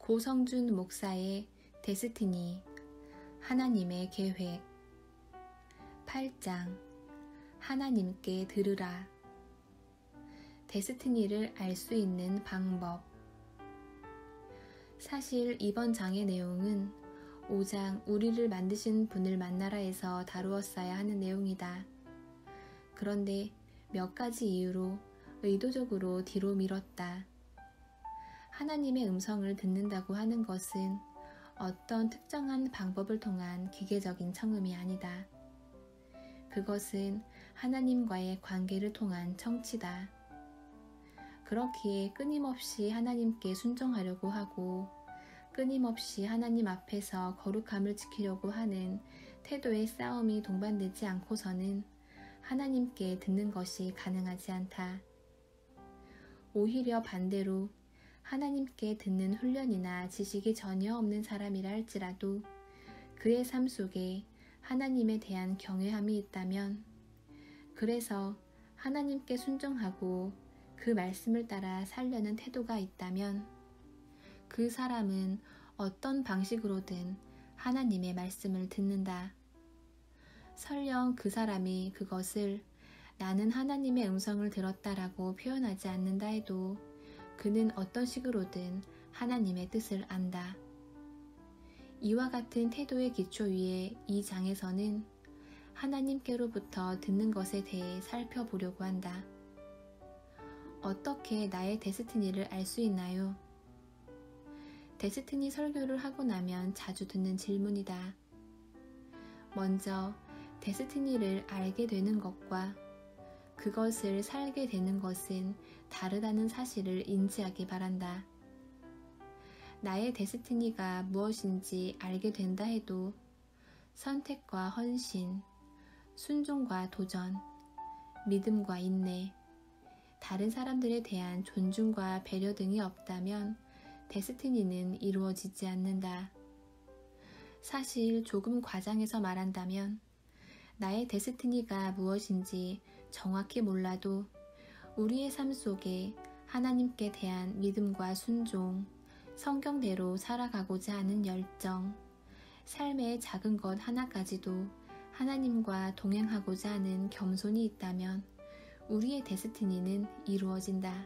고성준 목사의 데스티니, 하나님의 계획. 8장. 하나님께 들으라. 데스티니를 알 수 있는 방법. 사실 이번 장의 내용은 5장 우리를 만드신 분을 만나라에서 다루었어야 하는 내용이다. 그런데 몇 가지 이유로 의도적으로 뒤로 미뤘다. 하나님의 음성을 듣는다고 하는 것은 어떤 특정한 방법을 통한 기계적인 청음이 아니다. 그것은 하나님과의 관계를 통한 청취다. 그렇기에 끊임없이 하나님께 순종하려고 하고 끊임없이 하나님 앞에서 거룩함을 지키려고 하는 태도의 싸움이 동반되지 않고서는 하나님께 듣는 것이 가능하지 않다. 오히려 반대로 하나님께 듣는 훈련이나 지식이 전혀 없는 사람이라 할지라도 그의 삶 속에 하나님에 대한 경외함이 있다면, 그래서 하나님께 순종하고 그 말씀을 따라 살려는 태도가 있다면 그 사람은 어떤 방식으로든 하나님의 말씀을 듣는다. 설령 그 사람이 그것을 나는 하나님의 음성을 들었다라고 표현하지 않는다 해도 그는 어떤 식으로든 하나님의 뜻을 안다. 이와 같은 태도의 기초 위에 이 장에서는 하나님께로부터 듣는 것에 대해 살펴보려고 한다. 어떻게 나의 데스티니를 알 수 있나요? 데스티니 설교를 하고 나면 자주 듣는 질문이다. 먼저 데스티니를 알게 되는 것과 그것을 살게 되는 것은 다르다는 사실을 인지하기 바란다. 나의 데스티니가 무엇인지 알게 된다 해도 선택과 헌신, 순종과 도전, 믿음과 인내, 다른 사람들에 대한 존중과 배려 등이 없다면 데스티니는 이루어지지 않는다. 사실 조금 과장해서 말한다면 나의 데스티니가 무엇인지 정확히 몰라도 우리의 삶 속에 하나님께 대한 믿음과 순종, 성경대로 살아가고자 하는 열정, 삶의 작은 것 하나까지도 하나님과 동행하고자 하는 겸손이 있다면 우리의 데스티니는 이루어진다.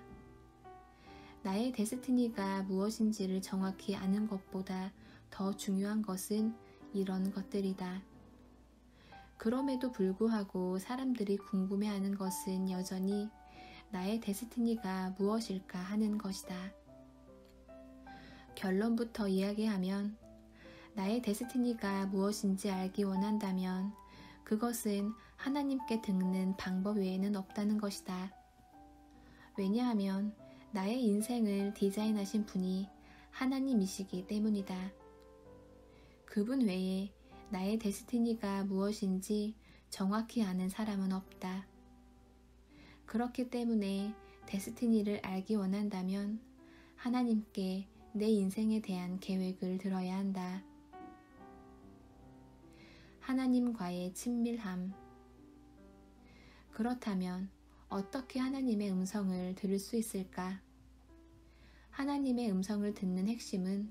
나의 데스티니가 무엇인지를 정확히 아는 것보다 더 중요한 것은 이런 것들이다. 그럼에도 불구하고 사람들이 궁금해하는 것은 여전히 나의 데스티니가 무엇일까 하는 것이다. 결론부터 이야기하면 나의 데스티니가 무엇인지 알기 원한다면 그것은 하나님께 듣는 방법 외에는 없다는 것이다. 왜냐하면 나의 인생을 디자인하신 분이 하나님이시기 때문이다. 그분 외에 나의 데스티니가 무엇인지 정확히 아는 사람은 없다. 그렇기 때문에 데스티니를 알기 원한다면 하나님께 내 인생에 대한 계획을 들어야 한다. 하나님과의 친밀함. 그렇다면 어떻게 하나님의 음성을 들을 수 있을까? 하나님의 음성을 듣는 핵심은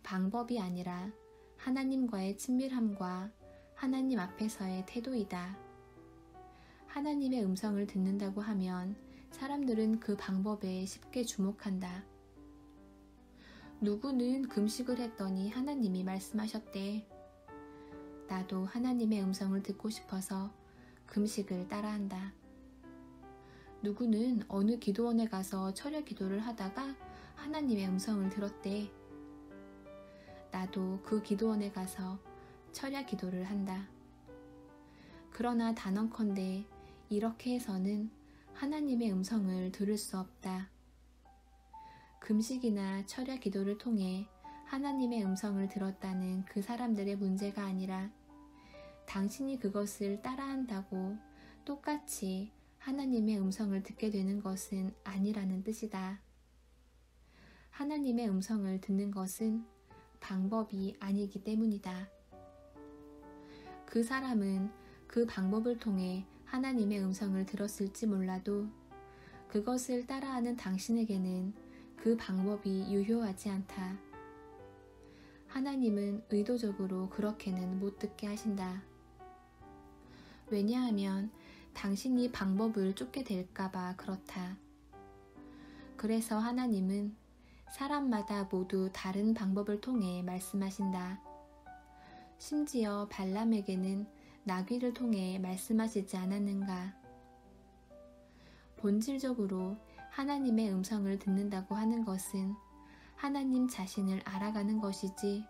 방법이 아니라 하나님과의 친밀함과 하나님 앞에서의 태도이다. 하나님의 음성을 듣는다고 하면 사람들은 그 방법에 쉽게 주목한다. 누구는 금식을 했더니 하나님이 말씀하셨대. 나도 하나님의 음성을 듣고 싶어서 금식을 따라한다. 누구는 어느 기도원에 가서 철야 기도를 하다가 하나님의 음성을 들었대. 나도 그 기도원에 가서 철야 기도를 한다. 그러나 단언컨대 이렇게 해서는 하나님의 음성을 들을 수 없다. 금식이나 철야 기도를 통해 하나님의 음성을 들었다는 그 사람들의 문제가 아니라 당신이 그것을 따라한다고 똑같이 하나님의 음성을 듣게 되는 것은 아니라는 뜻이다. 하나님의 음성을 듣는 것은 방법이 아니기 때문이다. 그 사람은 그 방법을 통해 하나님의 음성을 들었을지 몰라도 그것을 따라하는 당신에게는 그 방법이 유효하지 않다. 하나님은 의도적으로 그렇게는 못 듣게 하신다. 왜냐하면 당신이 방법을 쫓게 될까봐 그렇다. 그래서 하나님은 사람마다 모두 다른 방법을 통해 말씀하신다. 심지어 발람에게는 나귀를 통해 말씀하시지 않았는가? 본질적으로 하나님의 음성을 듣는다고 하는 것은 하나님 자신을 알아가는 것이지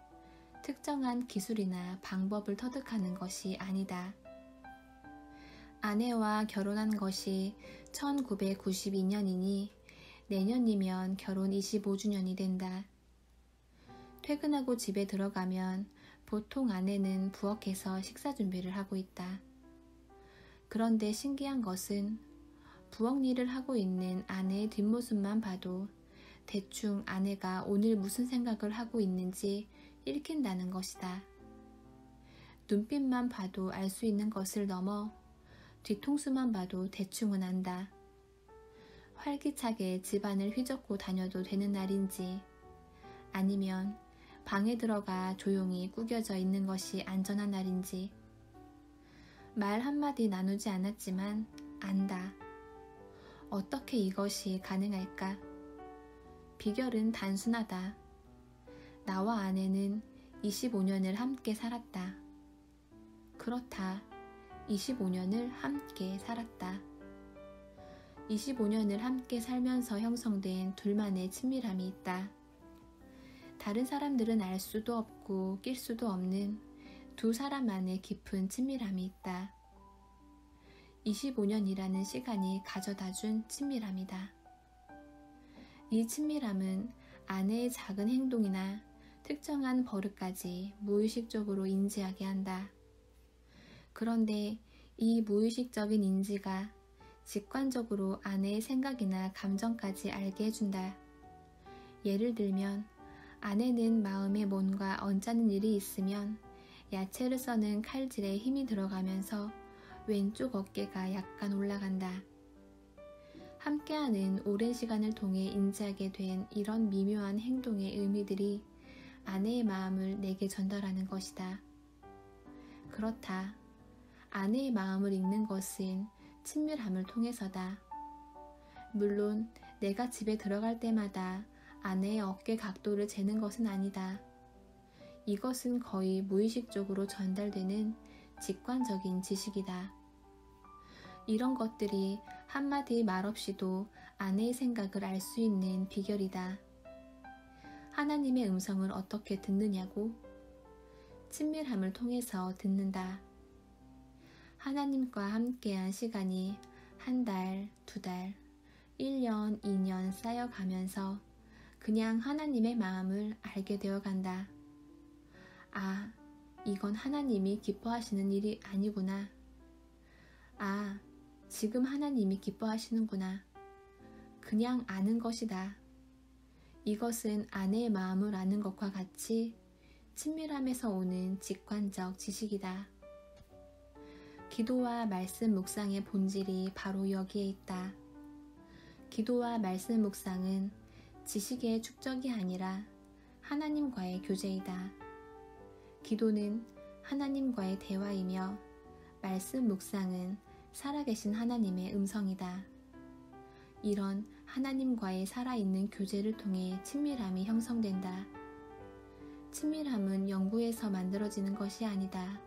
특정한 기술이나 방법을 터득하는 것이 아니다. 아내와 결혼한 것이 1992년이니 내년이면 결혼 25주년이 된다. 퇴근하고 집에 들어가면 보통 아내는 부엌에서 식사 준비를 하고 있다. 그런데 신기한 것은 부엌 일을 하고 있는 아내의 뒷모습만 봐도 대충 아내가 오늘 무슨 생각을 하고 있는지 읽힌다는 것이다. 눈빛만 봐도 알 수 있는 것을 넘어 뒤통수만 봐도 대충은 안다. 활기차게 집안을 휘젓고 다녀도 되는 날인지 아니면 방에 들어가 조용히 구겨져 있는 것이 안전한 날인지 말 한마디 나누지 않았지만 안다. 어떻게 이것이 가능할까? 비결은 단순하다. 나와 아내는 25년을 함께 살았다. 그렇다. 25년을 함께 살았다. 25년을 함께 살면서 형성된 둘만의 친밀함이 있다. 다른 사람들은 알 수도 없고 낄 수도 없는 두 사람만의 깊은 친밀함이 있다. 25년이라는 시간이 가져다준 친밀함이다. 이 친밀함은 아내의 작은 행동이나 특정한 버릇까지 무의식적으로 인지하게 한다. 그런데 이 무의식적인 인지가 직관적으로 아내의 생각이나 감정까지 알게 해준다. 예를 들면 아내는 마음에 뭔가 언짢은 일이 있으면 야채를 써는 칼질에 힘이 들어가면서 왼쪽 어깨가 약간 올라간다. 함께하는 오랜 시간을 통해 인지하게 된 이런 미묘한 행동의 의미들이 아내의 마음을 내게 전달하는 것이다. 그렇다. 아내의 마음을 읽는 것은 친밀함을 통해서다. 물론 내가 집에 들어갈 때마다 아내의 어깨 각도를 재는 것은 아니다. 이것은 거의 무의식적으로 전달되는 직관적인 지식이다. 이런 것들이 한마디 말 없이도 아내의 생각을 알 수 있는 비결이다. 하나님의 음성을 어떻게 듣느냐고? 친밀함을 통해서 듣는다. 하나님과 함께한 시간이 한 달, 두 달, 1년, 2년 쌓여가면서 그냥 하나님의 마음을 알게 되어간다. 아, 이건 하나님이 기뻐하시는 일이 아니구나. 아, 지금 하나님이 기뻐하시는구나. 그냥 아는 것이다. 이것은 아내의 마음을 아는 것과 같이 친밀함에서 오는 직관적 지식이다. 기도와 말씀 묵상의 본질이 바로 여기에 있다. 기도와 말씀 묵상은 지식의 축적이 아니라 하나님과의 교제이다. 기도는 하나님과의 대화이며 말씀 묵상은 살아계신 하나님의 음성이다. 이런 하나님과의 살아있는 교제를 통해 친밀함이 형성된다. 친밀함은 연구에서 만들어지는 것이 아니다.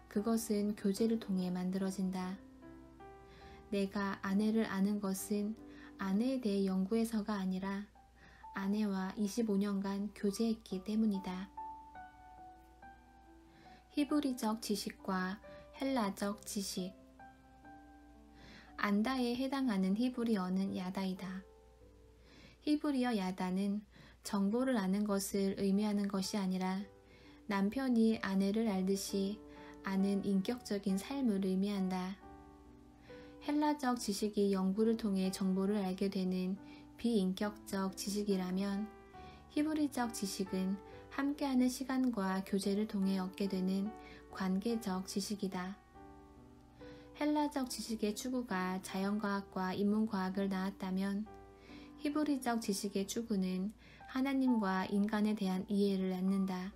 그것은 교제를 통해 만들어진다. 내가 아내를 아는 것은 아내에 대해 연구해서가 아니라 아내와 25년간 교제했기 때문이다. 히브리적 지식과 헬라적 지식. 안다에 해당하는 히브리어는 야다이다. 히브리어 야다는 정보를 아는 것을 의미하는 것이 아니라 남편이 아내를 알듯이 아는 인격적인 삶을 의미한다. 헬라적 지식이 연구를 통해 정보를 알게 되는 비인격적 지식이라면 히브리적 지식은 함께하는 시간과 교제를 통해 얻게 되는 관계적 지식이다. 헬라적 지식의 추구가 자연과학과 인문과학을 낳았다면 히브리적 지식의 추구는 하나님과 인간에 대한 이해를 낳는다.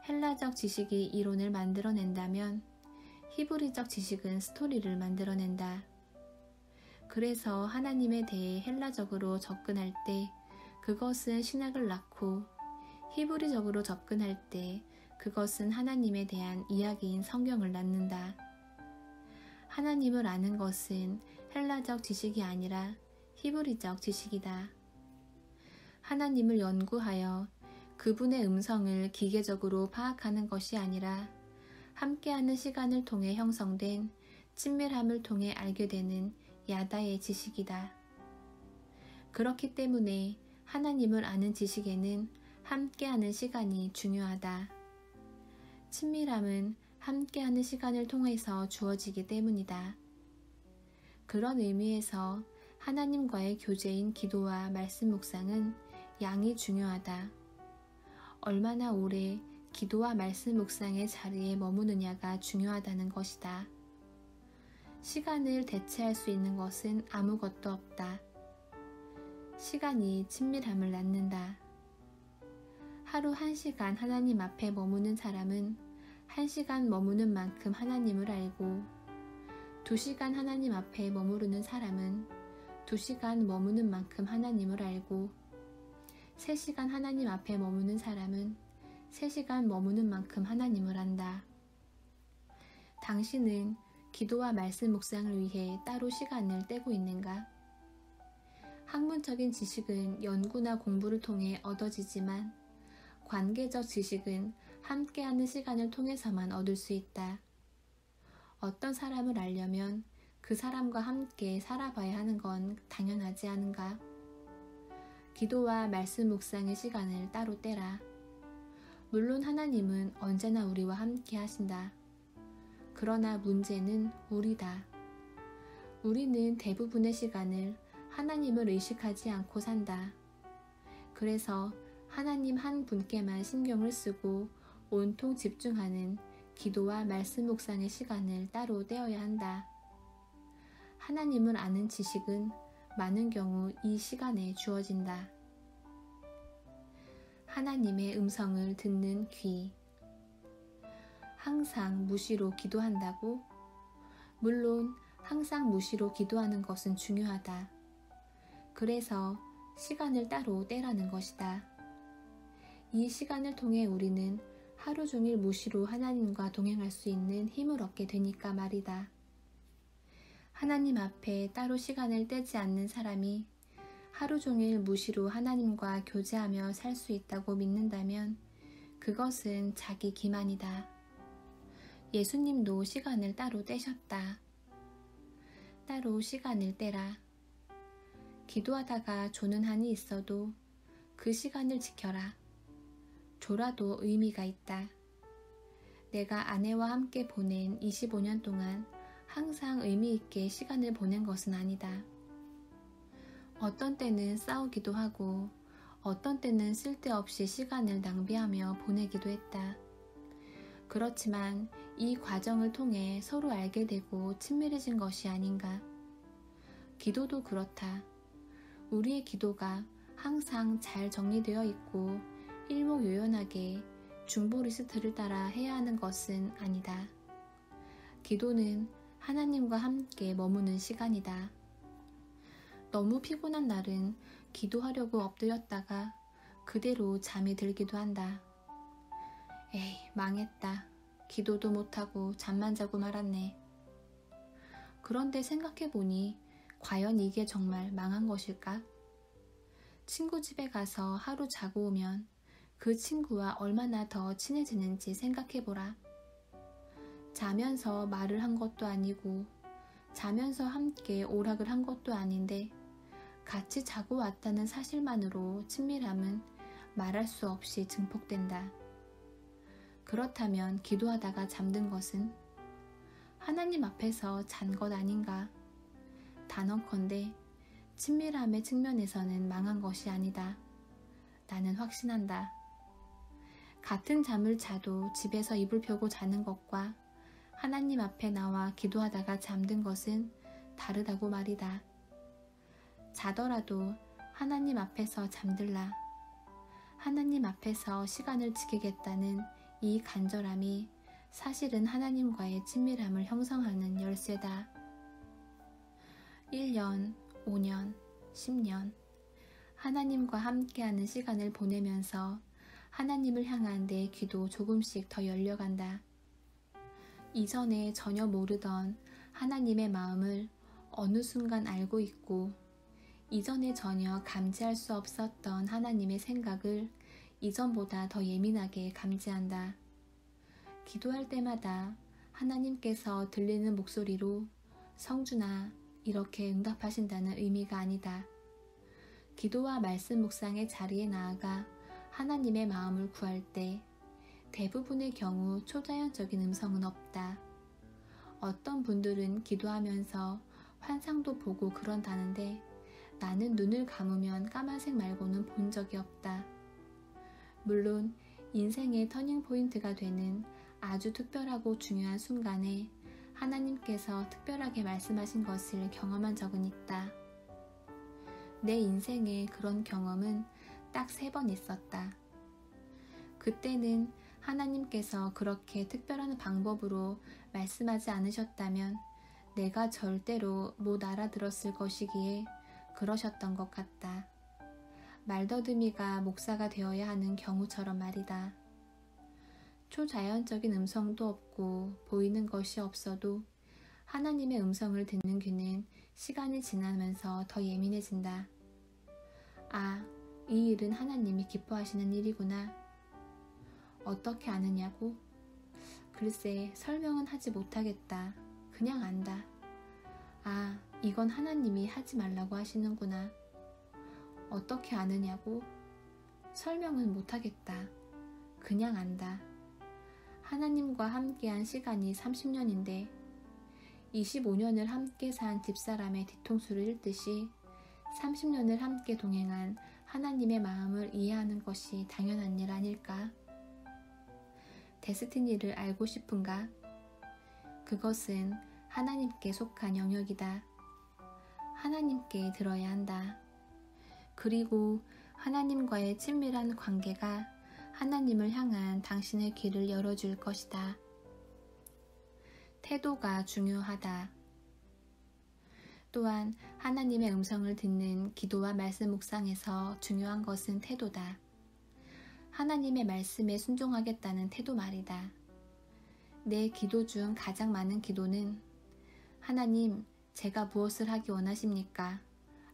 헬라적 지식이 이론을 만들어낸다면 히브리적 지식은 스토리를 만들어낸다. 그래서 하나님에 대해 헬라적으로 접근할 때 그것은 신학을 낳고 히브리적으로 접근할 때 그것은 하나님에 대한 이야기인 성경을 낳는다. 하나님을 아는 것은 헬라적 지식이 아니라 히브리적 지식이다. 하나님을 연구하여 그분의 음성을 기계적으로 파악하는 것이 아니라 함께하는 시간을 통해 형성된 친밀함을 통해 알게 되는 야다의 지식이다. 그렇기 때문에 하나님을 아는 지식에는 함께하는 시간이 중요하다. 친밀함은 함께하는 시간을 통해서 주어지기 때문이다. 그런 의미에서 하나님과의 교제인 기도와 말씀 묵상은 양이 중요하다. 얼마나 오래 기도와 말씀 묵상의 자리에 머무느냐가 중요하다는 것이다. 시간을 대체할 수 있는 것은 아무것도 없다. 시간이 친밀함을 낳는다. 하루 1시간 하나님 앞에 머무는 사람은 1시간 머무는 만큼 하나님을 알고 2시간 하나님 앞에 머무르는 사람은 2시간 머무는 만큼 하나님을 알고 3시간 하나님 앞에 머무는 사람은 3시간 머무는 만큼 하나님을 안다. 당신은 기도와 말씀 묵상을 위해 따로 시간을 떼고 있는가? 학문적인 지식은 연구나 공부를 통해 얻어지지만 관계적 지식은 함께하는 시간을 통해서만 얻을 수 있다. 어떤 사람을 알려면 그 사람과 함께 살아봐야 하는 건 당연하지 않은가? 기도와 말씀 묵상의 시간을 따로 떼라. 물론 하나님은 언제나 우리와 함께 하신다. 그러나 문제는 우리다. 우리는 대부분의 시간을 하나님을 의식하지 않고 산다. 그래서 하나님 한 분께만 신경을 쓰고 온통 집중하는 기도와 말씀 묵상의 시간을 따로 떼어야 한다. 하나님을 아는 지식은 많은 경우 이 시간에 주어진다. 하나님의 음성을 듣는 귀. 항상 무시로 기도한다고? 물론 항상 무시로 기도하는 것은 중요하다. 그래서 시간을 따로 떼라는 것이다. 이 시간을 통해 우리는 하루 종일 무시로 하나님과 동행할 수 있는 힘을 얻게 되니까 말이다. 하나님 앞에 따로 시간을 떼지 않는 사람이 하루 종일 무시로 하나님과 교제하며 살 수 있다고 믿는다면 그것은 자기 기만이다. 예수님도 시간을 따로 떼셨다. 따로 시간을 떼라. 기도하다가 조는 한이 있어도 그 시간을 지켜라. 조라도 의미가 있다. 내가 아내와 함께 보낸 25년 동안 항상 의미 있게 시간을 보낸 것은 아니다. 어떤 때는 싸우기도 하고 어떤 때는 쓸데없이 시간을 낭비하며 보내기도 했다. 그렇지만 이 과정을 통해 서로 알게 되고 친밀해진 것이 아닌가. 기도도 그렇다. 우리의 기도가 항상 잘 정리되어 있고 일목요연하게 중보 리스트를 따라 해야 하는 것은 아니다. 기도는 하나님과 함께 머무는 시간이다. 너무 피곤한 날은 기도하려고 엎드렸다가 그대로 잠이 들기도 한다. 에이, 망했다. 기도도 못하고 잠만 자고 말았네. 그런데 생각해보니 과연 이게 정말 망한 것일까? 친구 집에 가서 하루 자고 오면 그 친구와 얼마나 더 친해지는지 생각해보라. 자면서 말을 한 것도 아니고 자면서 함께 오락을 한 것도 아닌데 같이 자고 왔다는 사실만으로 친밀함은 말할 수 없이 증폭된다. 그렇다면 기도하다가 잠든 것은 하나님 앞에서 잔 것 아닌가? 단언컨대 친밀함의 측면에서는 망한 것이 아니다. 나는 확신한다. 같은 잠을 자도 집에서 이불 펴고 자는 것과 하나님 앞에 나와 기도하다가 잠든 것은 다르다고 말이다. 자더라도 하나님 앞에서 잠들라. 하나님 앞에서 시간을 지키겠다는 이 간절함이 사실은 하나님과의 친밀함을 형성하는 열쇠다. 1년, 5년, 10년 하나님과 함께하는 시간을 보내면서 하나님을 향한 내 귀도 조금씩 더 열려간다. 이전에 전혀 모르던 하나님의 마음을 어느 순간 알고 있고, 이전에 전혀 감지할 수 없었던 하나님의 생각을 이전보다 더 예민하게 감지한다. 기도할 때마다 하나님께서 들리는 목소리로 성준아 이렇게 응답하신다는 의미가 아니다. 기도와 말씀 묵상의 자리에 나아가 하나님의 마음을 구할 때 대부분의 경우 초자연적인 음성은 없다. 어떤 분들은 기도하면서 환상도 보고 그런다는데 나는 눈을 감으면 까만색 말고는 본 적이 없다. 물론 인생의 터닝포인트가 되는 아주 특별하고 중요한 순간에 하나님께서 특별하게 말씀하신 것을 경험한 적은 있다. 내 인생에 그런 경험은 딱 3번 있었다. 그때는 하나님께서 그렇게 특별한 방법으로 말씀하지 않으셨다면 내가 절대로 못 알아들었을 것이기에 그러셨던 것 같다. 말더듬이가 목사가 되어야 하는 경우처럼 말이다. 초자연적인 음성도 없고 보이는 것이 없어도 하나님의 음성을 듣는 귀는 시간이 지나면서 더 예민해진다. 아, 이 일은 하나님이 기뻐하시는 일이구나. 어떻게 아느냐고? 글쎄, 설명은 하지 못하겠다. 그냥 안다. 아, 이건 하나님이 하지 말라고 하시는구나. 어떻게 아느냐고? 설명은 못하겠다. 그냥 안다. 하나님과 함께한 시간이 30년인데 25년을 함께 산 집사람의 뒤통수를 읽듯이 30년을 함께 동행한 하나님의 마음을 이해하는 것이 당연한 일 아닐까? 데스티니를 알고 싶은가? 그것은 하나님께 속한 영역이다. 하나님께 들어야 한다. 그리고 하나님과의 친밀한 관계가 하나님을 향한 당신의 귀를 열어줄 것이다. 태도가 중요하다. 또한 하나님의 음성을 듣는 기도와 말씀 묵상에서 중요한 것은 태도다. 하나님의 말씀에 순종하겠다는 태도 말이다. 내 기도 중 가장 많은 기도는 하나님, 제가 무엇을 하기 원하십니까?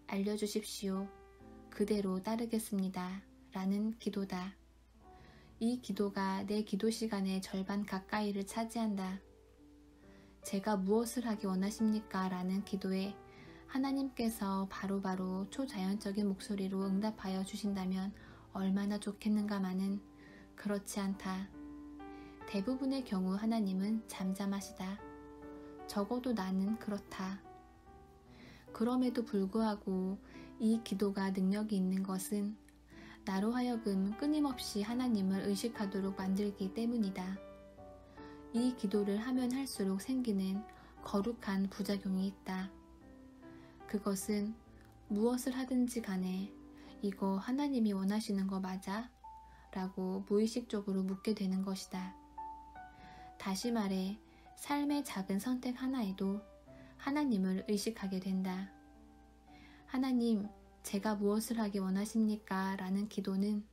알려주십시오. 그대로 따르겠습니다. 라는 기도다. 이 기도가 내 기도 시간의 절반 가까이를 차지한다. 제가 무엇을 하기 원하십니까? 라는 기도에 하나님께서 바로바로 초자연적인 목소리로 응답하여 주신다면 얼마나 좋겠는가마는 그렇지 않다. 대부분의 경우 하나님은 잠잠하시다. 적어도 나는 그렇다. 그럼에도 불구하고 이 기도가 능력이 있는 것은 나로 하여금 끊임없이 하나님을 의식하도록 만들기 때문이다. 이 기도를 하면 할수록 생기는 거룩한 부작용이 있다. 그것은 무엇을 하든지 간에 이거 하나님이 원하시는 거 맞아? 라고 무의식적으로 묻게 되는 것이다. 다시 말해 삶의 작은 선택 하나에도 하나님을 의식하게 된다. 하나님, 제가 무엇을 하기 원하십니까? 라는 기도는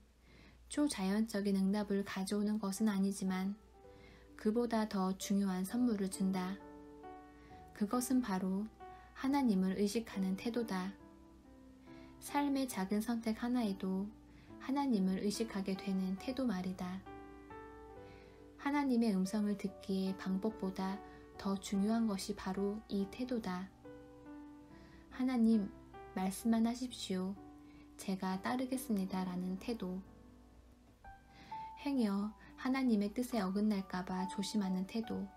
초자연적인 응답을 가져오는 것은 아니지만 그보다 더 중요한 선물을 준다. 그것은 바로 하나님을 의식하는 태도다. 삶의 작은 선택 하나에도 하나님을 의식하게 되는 태도 말이다. 하나님의 음성을 듣기에 방법보다 더 중요한 것이 바로 이 태도다. 하나님, 말씀만 하십시오. 제가 따르겠습니다. 라는 태도. 행여 하나님의 뜻에 어긋날까봐 조심하는 태도.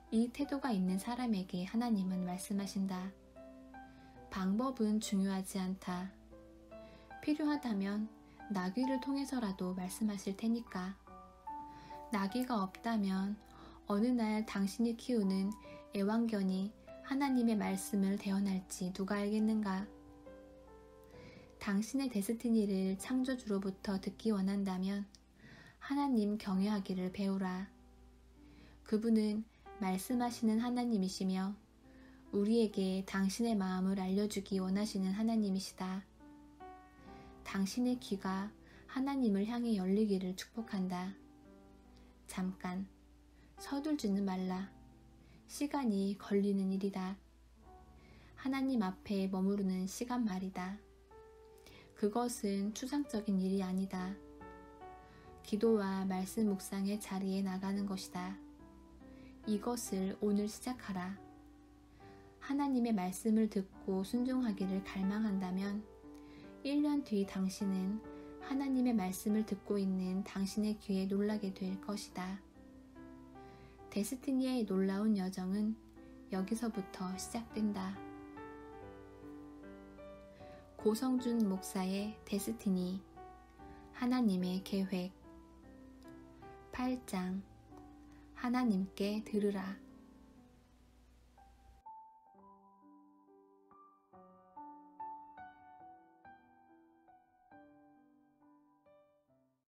이 태도가 있는 사람에게 하나님은 말씀하신다. 방법은 중요하지 않다. 필요하다면 나귀를 통해서라도 말씀하실 테니까. 나귀가 없다면 어느 날 당신이 키우는 애완견이 하나님의 말씀을 대언할지 누가 알겠는가? 당신의 데스티니를 창조주로부터 듣기 원한다면 하나님 경외하기를 배우라. 그분은 말씀하시는 하나님이시며 우리에게 당신의 마음을 알려주기 원하시는 하나님이시다. 당신의 귀가 하나님을 향해 열리기를 축복한다. 잠깐, 서둘지는 말라. 시간이 걸리는 일이다. 하나님 앞에 머무르는 시간 말이다. 그것은 추상적인 일이 아니다. 기도와 말씀 묵상의 자리에 나가는 것이다. 이것을 오늘 시작하라. 하나님의 말씀을 듣고 순종하기를 갈망한다면 1년 뒤 당신은 하나님의 말씀을 듣고 있는 당신의 귀에 놀라게 될 것이다. 데스티니의 놀라운 여정은 여기서부터 시작된다. 고성준 목사의 데스티니, 하나님의 계획. 8장, 하나님께 들으라.